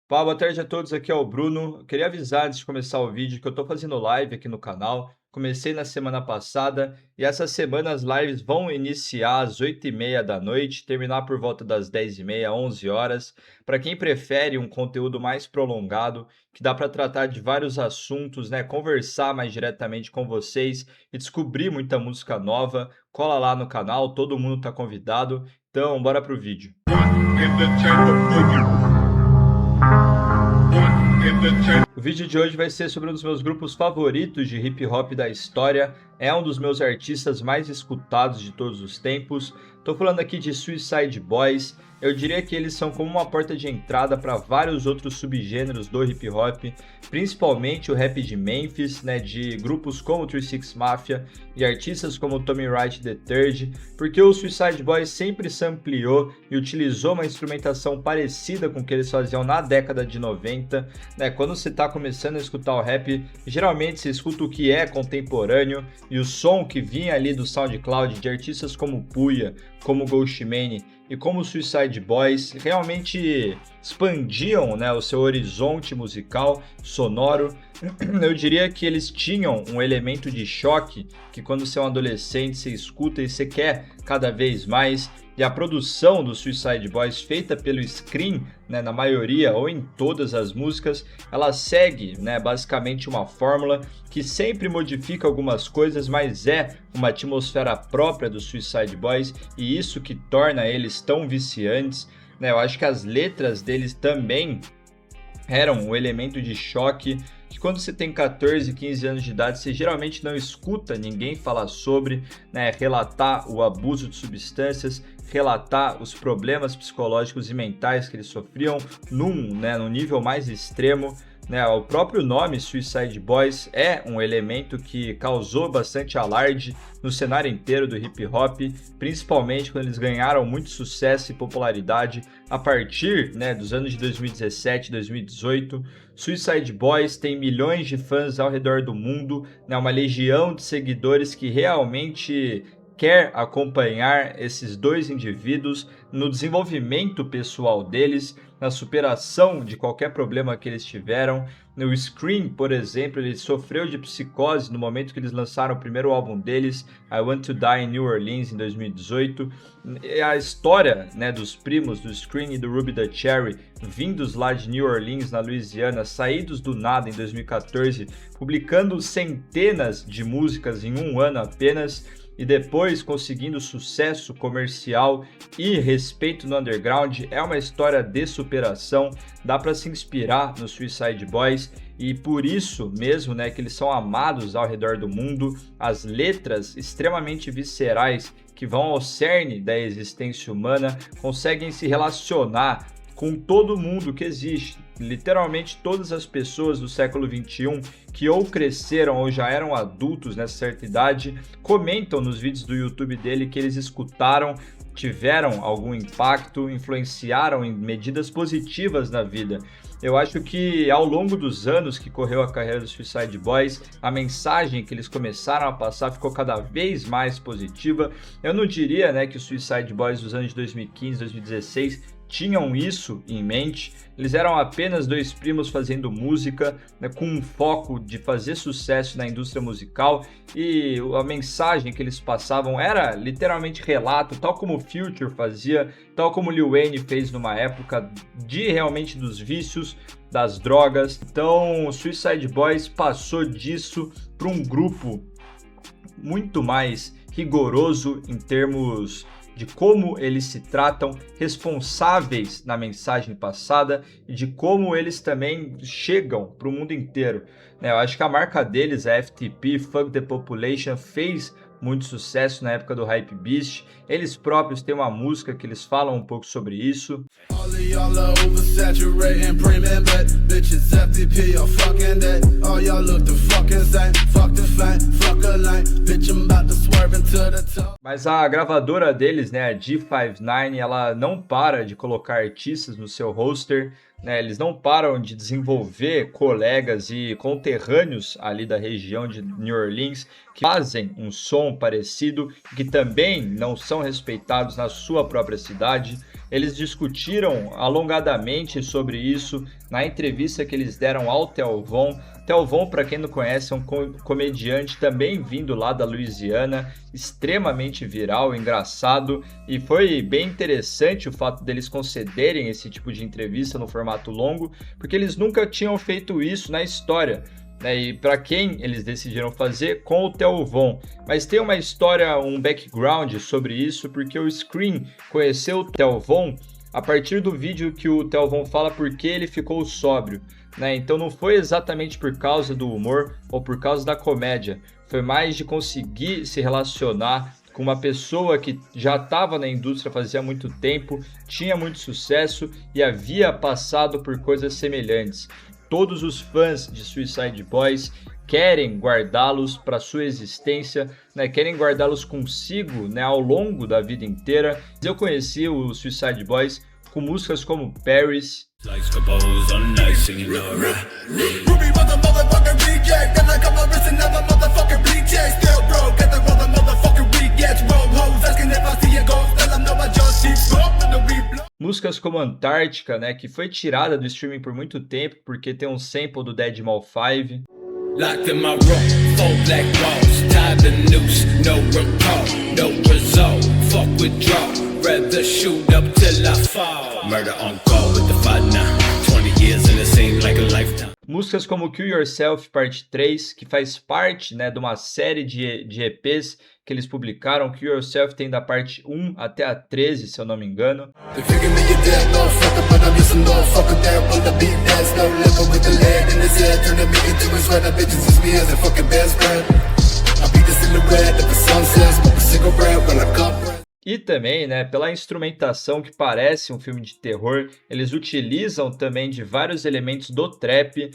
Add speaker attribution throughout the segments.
Speaker 1: Fala, boa tarde a todos, aqui é o Bruno. Eu queria avisar antes de começar o vídeo que eu estou fazendo live aqui no canal. Comecei na semana passada e essa semana as lives vão iniciar às 8h30 da noite, terminar por volta das 10h30, 11 horas. Para quem prefere um conteúdo mais prolongado, que dá para tratar de vários assuntos, né? Conversar mais diretamente com vocês e descobrir muita música nova, cola lá no canal, todo mundo está convidado. Então, bora pro vídeo. O vídeo de hoje vai ser sobre um dos meus grupos favoritos de hip hop da história, é um dos meus artistas mais escutados de todos os tempos. Estou falando aqui de Suicide Boys. Eu diria que eles são como uma porta de entrada para vários outros subgêneros do hip hop, principalmente o rap de Memphis, né, de grupos como 36 Mafia e artistas como Tommy Wright III, porque o Suicide Boys sempre sampleou e utilizou uma instrumentação parecida com o que eles faziam na década de 90, né? Quando você está começando a escutar o rap, geralmente você escuta o que é contemporâneo e o som que vinha ali do SoundCloud de artistas como Puya, como Ghostmane e como Suicide Boys realmente expandiam, né, o seu horizonte musical, sonoro. Eu diria que eles tinham um elemento de choque que quando você é um adolescente você escuta e você quer cada vez mais. E a produção do Suicide Boys, feita pelo Scream, né, na maioria ou em todas as músicas, ela segue, né, basicamente uma fórmula que sempre modifica algumas coisas, mas é uma atmosfera própria do Suicide Boys e isso que torna eles tão viciantes, né? Eu acho que as letras deles também eram um elemento de choque que quando você tem 14, 15 anos de idade, você geralmente não escuta ninguém falar sobre, né, relatar o abuso de substâncias, relatar os problemas psicológicos e mentais que eles sofriam num nível mais extremo. Né, o próprio nome Suicide Boys é um elemento que causou bastante alarde no cenário inteiro do hip hop, principalmente quando eles ganharam muito sucesso e popularidade a partir, né, dos anos de 2017 e 2018. Suicide Boys tem milhões de fãs ao redor do mundo, né, uma legião de seguidores que realmente quer acompanhar esses dois indivíduos no desenvolvimento pessoal deles, na superação de qualquer problema que eles tiveram. No Scream, por exemplo, ele sofreu de psicose no momento que eles lançaram o primeiro álbum deles, I Want to Die in New Orleans, em 2018. E a história, né, dos primos do Scream e do Ruby da Cherry, vindos lá de New Orleans, na Louisiana, saídos do nada em 2014, publicando centenas de músicas em um ano apenas, e depois conseguindo sucesso comercial e respeito no underground, é uma história de superação. Dá para se inspirar no Suicide Boys e por isso mesmo, né, que eles são amados ao redor do mundo. As letras extremamente viscerais que vão ao cerne da existência humana conseguem se relacionar com todo mundo que existe. Literalmente todas as pessoas do século XXI que ou cresceram ou já eram adultos nessa certa idade comentam nos vídeos do YouTube dele que eles escutaram, tiveram algum impacto, influenciaram em medidas positivas na vida. Eu acho que ao longo dos anos que correu a carreira dos Suicide Boys, a mensagem que eles começaram a passar ficou cada vez mais positiva. Eu não diria, né, que os Suicide Boys dos anos de 2015, 2016 tinham isso em mente. Eles eram apenas dois primos fazendo música, né, com um foco de fazer sucesso na indústria musical, e a mensagem que eles passavam era literalmente relato, tal como o Future fazia, tal como o Lil Wayne fez numa época de realmente dos vícios, das drogas. Então o Suicide Boys passou disso para um grupo muito mais rigoroso em termos de como eles se tratam, responsáveis na mensagem passada e de como eles também chegam para o mundo inteiro. Eu acho que a marca deles, a FTP, Fuck the Population, fez muito sucesso na época do Hypebeast. Eles próprios têm uma música que eles falam um pouco sobre isso. Mas a gravadora deles, né, a G59, ela não para de colocar artistas no seu roster. né? Eles não param de desenvolver colegas e conterrâneos ali da região de New Orleans que fazem um som parecido, que também não são respeitados na sua própria cidade. Eles discutiram alongadamente sobre isso na entrevista que eles deram ao Theo Von. Theo Von, para quem não conhece, é um comediante também vindo lá da Louisiana, extremamente viral, engraçado, e foi bem interessante o fato deles concederem esse tipo de entrevista no formato longo, porque eles nunca tinham feito isso na história. E para quem eles decidiram fazer? Com o Theo Von. Mas tem uma história, um background sobre isso, porque o Scream conheceu o Theo Von a partir do vídeo que o Theo Von fala porque ele ficou sóbrio. Então não foi exatamente por causa do humor ou por causa da comédia, foi mais de conseguir se relacionar com uma pessoa que já estava na indústria fazia muito tempo, tinha muito sucesso e havia passado por coisas semelhantes. Todos os fãs de Suicide Boys querem guardá-los para sua existência, querem guardá-los consigo, ao longo da vida inteira. Eu conheci o Suicide Boys com músicas como Paris, músicas como Antártica, que foi tirada do streaming por muito tempo porque tem um sample do Deadmau 5. Locked in my room, 4 black walls, tied the noose, no recall, no result, fuck withdraw, rather shoot up till I fall, murder on call with the fight now, 20 years and it seems like a lifetime. Músicas como Kill Yourself Parte 3, que faz parte de uma série de EPs que eles publicaram. Kill Yourself tem da parte 1 até a 13, se eu não me engano. E também, pela instrumentação que parece um filme de terror, eles utilizam também de vários elementos do trap,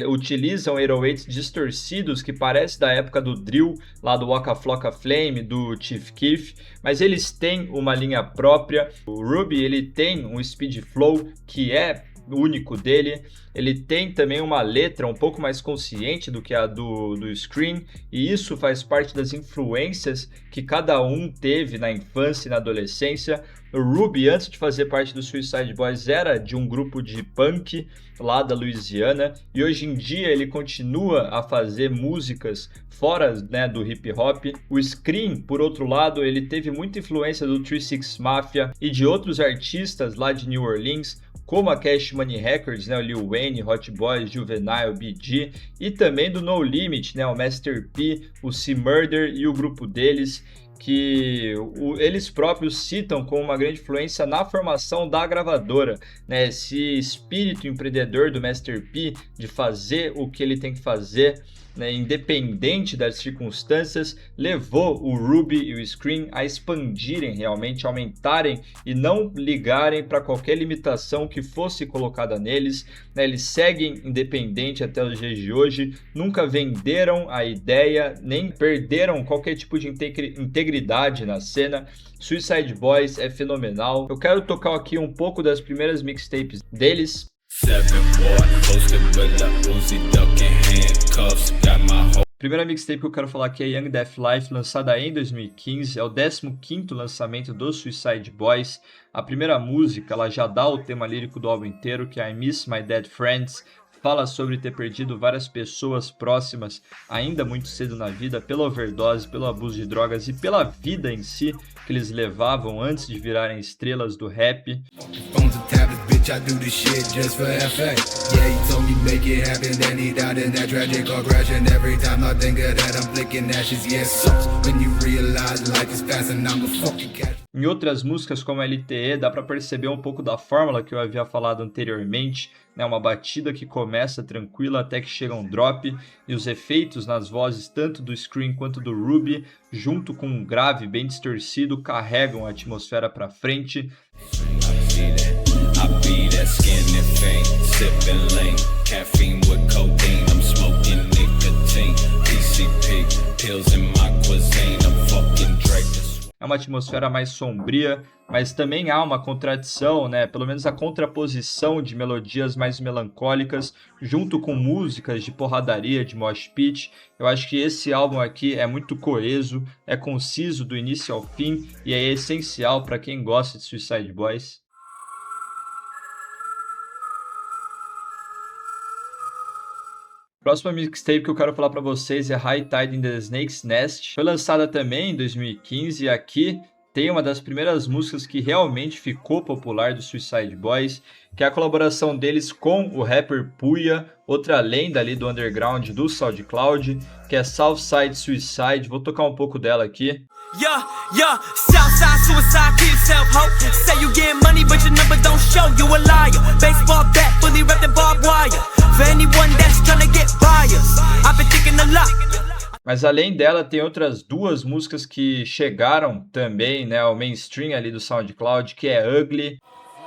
Speaker 1: utilizam 808s distorcidos que parece da época do drill, lá do Waka Flocka Flame, do Chief Keef, mas eles têm uma linha própria. O Ruby, ele tem um speed flow que é único dele, ele tem também uma letra um pouco mais consciente do que a do Scream, e isso faz parte das influências que cada um teve na infância e na adolescência. O Ruby, antes de fazer parte do Suicide Boys, era de um grupo de punk lá da Louisiana, e hoje em dia ele continua a fazer músicas fora do hip hop. O Scream, por outro lado, ele teve muita influência do 36 Mafia e de outros artistas lá de New Orleans, como a Cash Money Records, o Lil Wayne, Hot Boys, Juvenile, BG, e também do No Limit, o Master P, o C-Murder e o grupo deles, que eles próprios citam como uma grande influência na formação da gravadora. Esse espírito empreendedor do Master P de fazer o que ele tem que fazer, independente das circunstâncias, levou o Ruby e o Scream a expandirem realmente, aumentarem e não ligarem para qualquer limitação que fosse colocada neles. Eles seguem independente até os dias de hoje, nunca venderam a ideia, nem perderam qualquer tipo de integridade na cena. Suicide Boys é fenomenal. Eu quero tocar aqui um pouco das primeiras mixtapes deles. Primeira mixtape que eu quero falar aqui é Young Death Life, lançada em 2015, é o 15º lançamento do Suicide Boys. A primeira música, ela já dá o tema lírico do álbum inteiro, que é I Miss My Dead Friends. Fala sobre ter perdido várias pessoas próximas ainda muito cedo na vida, pela overdose, pelo abuso de drogas e pela vida em si que eles levavam antes de virarem estrelas do rap. Em outras músicas como LTE, dá para perceber um pouco da fórmula que eu havia falado anteriormente, uma batida que começa tranquila até que chega um drop, e os efeitos nas vozes tanto do Scream quanto do Ruby, junto com um grave bem distorcido, carregam a atmosfera para frente. É uma atmosfera mais sombria, mas também há uma contradição, né? Pelo menos a contraposição de melodias mais melancólicas junto com músicas de porradaria, de mosh pit. Eu acho que esse álbum aqui é muito coeso, é conciso do início ao fim e é essencial para quem gosta de Suicide Boys. Próxima mixtape que eu quero falar para vocês é High Tide in the Snake's Nest. Foi lançada também em 2015 e aqui tem uma das primeiras músicas que realmente ficou popular do Suicide Boys, que é a colaboração deles com o rapper Puya, outra lenda ali do underground do SoundCloud, que é Southside Suicide. Vou tocar um pouco dela aqui.
Speaker 2: Southside suicide, kill yourself, ho. Say you get money, but your number don't show. You a liar. Baseball bat, fully wrapped in barbed wire. For anyone that's tryna get buyers, I've been thinking a lot.
Speaker 1: Mas além dela, tem outras duas músicas que chegaram também, né, ao mainstream ali do SoundCloud, que é Ugly.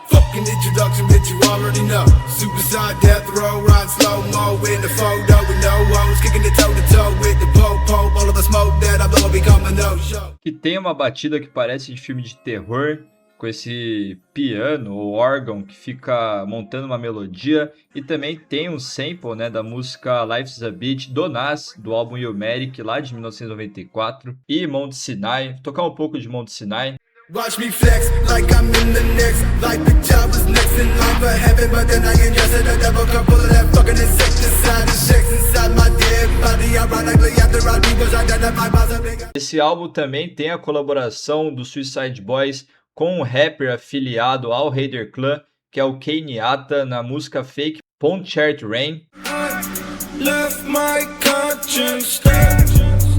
Speaker 3: Fucking introduction, bitch, you already know. Suicide, death row, ride slow-mo in the photo with no hoes, kicking it toe-to-toe with the po-po, all of the smoke that I blow become a no-show.
Speaker 1: Que tem uma batida que parece de filme de terror, com esse piano ou órgão que fica montando uma melodia, e também tem um sample, né, da música Life's a Beach do Nas, do álbum Illmatic, lá de 1994, e Mount Sinai. Vou tocar um pouco de Mount Sinai.
Speaker 3: Watch me flex like I'm in the next, like the job was next in line for heaven, but then I get dressed and the devil come full of that fucking insecticide and shakes inside my dead body. Ironically, after I was identified by the big.
Speaker 1: Esse álbum também tem a colaboração do Suicide Boys com um rapper afiliado ao Raider Clan, que é o Kenyatta, na música Fake Ponchart Rain.
Speaker 3: Left my conscience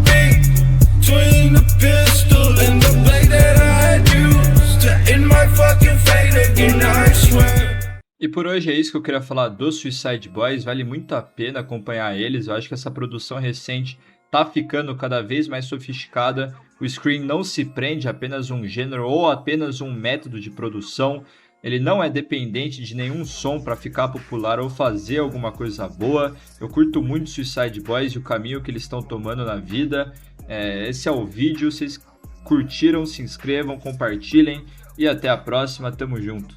Speaker 3: between the pistol and the blade that I used to end my fucking fate again, I swear.
Speaker 1: E por hoje é isso que eu queria falar do Suicide Boys. Vale muito a pena acompanhar eles. Eu acho que essa produção recente tá ficando cada vez mais sofisticada. O Scream não se prende a apenas um gênero ou apenas um método de produção. Ele não é dependente de nenhum som para ficar popular ou fazer alguma coisa boa. Eu curto muito Suicide Boys e o caminho que eles estão tomando na vida. Esse é o vídeo. Vocês curtiram, se inscrevam, compartilhem e até a próxima. Tamo junto.